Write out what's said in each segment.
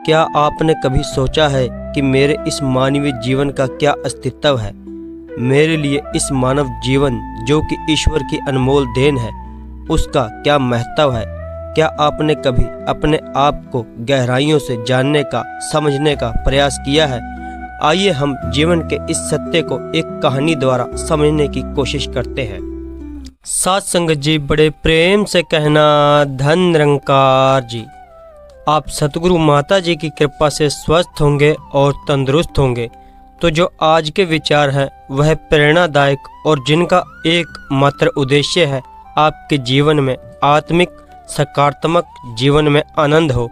क्या आपने कभी सोचा है कि मेरे इस मानवीय जीवन का क्या अस्तित्व है? मेरे लिए इस मानव जीवन जो कि ईश्वर की अनमोल देन है, उसका क्या महत्व है? क्या आपने कभी अपने आप को गहराइयों से जानने का, समझने का प्रयास किया है? आइए हम जीवन के इस सत्य को एक कहानी द्वारा समझने की कोशिश करते हैं। साथ संगत जी, बड़े प्रेम से कहना धन निरंकार जी। आप सतगुरु माता जी की कृपा से स्वस्थ होंगे और तंदुरुस्त होंगे। तो जो आज के विचार हैं वह प्रेरणादायक और जिनका एकमात्र उद्देश्य है आपके जीवन में आत्मिक सकारात्मक जीवन में आनंद हो।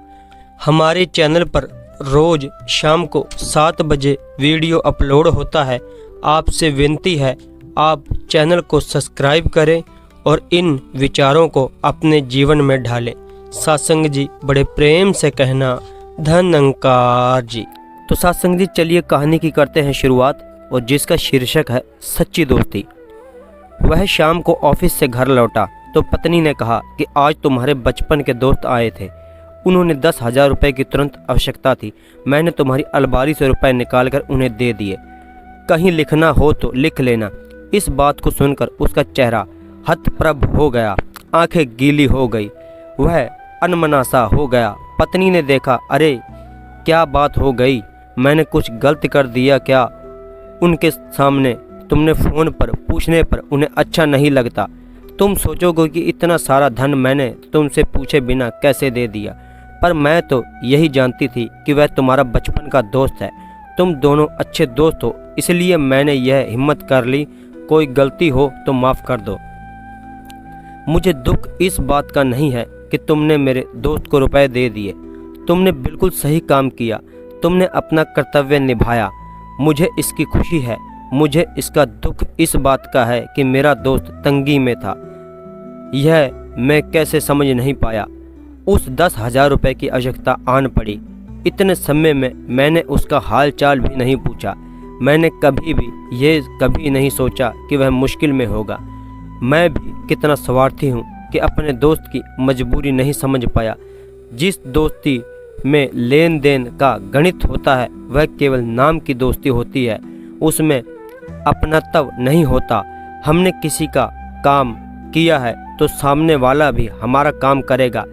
हमारे चैनल पर रोज शाम को 7 बजे वीडियो अपलोड होता है। आपसे विनती है आप चैनल को सब्सक्राइब करें और इन विचारों को अपने जीवन में ढालें। सत्संग जी, बड़े प्रेम से कहना धन निरंकार जी। तो सत्संग जी, चलिए कहानी की करते हैं शुरुआत, और जिसका शीर्षक है सच्ची दोस्ती। वह शाम को ऑफिस से घर लौटा तो पत्नी ने कहा कि आज तुम्हारे बचपन के दोस्त आए थे। उन्होंने 10,000 रुपये की तुरंत आवश्यकता थी। मैंने तुम्हारी अलमारी से रुपए निकाल कर उन्हें दे दिए। कहीं लिखना हो तो लिख लेना। इस बात को सुनकर उसका चेहरा हतप्रभ हो गया, आंखें गीली हो गई, वह अनमना सा हो गया। पत्नी ने देखा, अरे क्या बात हो गई? मैंने कुछ गलत कर दिया क्या? उनके सामने तुमने फ़ोन पर पूछने पर उन्हें अच्छा नहीं लगता। तुम सोचोगे कि इतना सारा धन मैंने तुमसे पूछे बिना कैसे दे दिया, पर मैं तो यही जानती थी कि वह तुम्हारा बचपन का दोस्त है। तुम दोनों अच्छे दोस्त हो, इसलिए मैंने यह हिम्मत कर ली। कोई गलती हो तो माफ़ कर दो। मुझे दुख इस बात का नहीं है कि तुमने मेरे दोस्त को रुपए दे दिए। तुमने बिल्कुल सही काम किया। तुमने अपना कर्तव्य निभाया। मुझे इसकी खुशी है। मुझे इसका दुख इस बात का है कि मेरा दोस्त तंगी में था। यह मैं कैसे समझ नहीं पाया। उस 10,000 रुपये की आवश्यकता आन पड़ी। इतने समय में मैंने उसका हाल चाल भी नहीं पूछा। मैंने कभी भी ये कभी नहीं सोचा कि वह मुश्किल में होगा। मैं भी कितना स्वार्थी हूँ कि अपने दोस्त की मजबूरी नहीं समझ पाया। जिस दोस्ती में लेन देन का गणित होता है वह केवल नाम की दोस्ती होती है, उसमें अपनत्व नहीं होता। हमने किसी का काम किया है तो सामने वाला भी हमारा काम करेगा,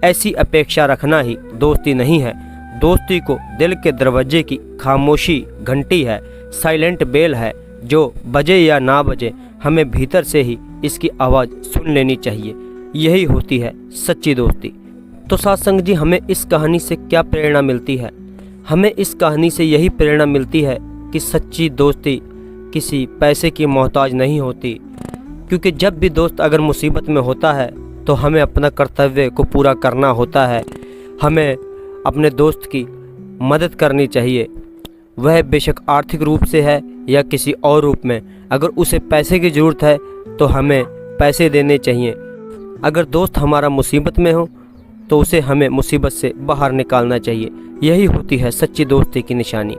ऐसी अपेक्षा रखना ही दोस्ती नहीं है। दोस्ती को दिल के दरवाजे की खामोशी घंटी है, साइलेंट बेल है, जो बजे या ना बजे हमें भीतर से ही इसकी आवाज़ सुन लेनी चाहिए। यही होती है सच्ची दोस्ती। तो सत्संग जी, हमें इस कहानी से क्या प्रेरणा मिलती है? हमें इस कहानी से यही प्रेरणा मिलती है कि सच्ची दोस्ती किसी पैसे की मोहताज नहीं होती। क्योंकि जब भी दोस्त अगर मुसीबत में होता है तो हमें अपना कर्तव्य को पूरा करना होता है। हमें अपने दोस्त की मदद करनी चाहिए, वह बेशक आर्थिक रूप से है या किसी और रूप में। अगर उसे पैसे की ज़रूरत है तो हमें पैसे देने चाहिए। अगर दोस्त हमारा मुसीबत में हो तो उसे हमें मुसीबत से बाहर निकालना चाहिए। यही होती है सच्ची दोस्ती की निशानी।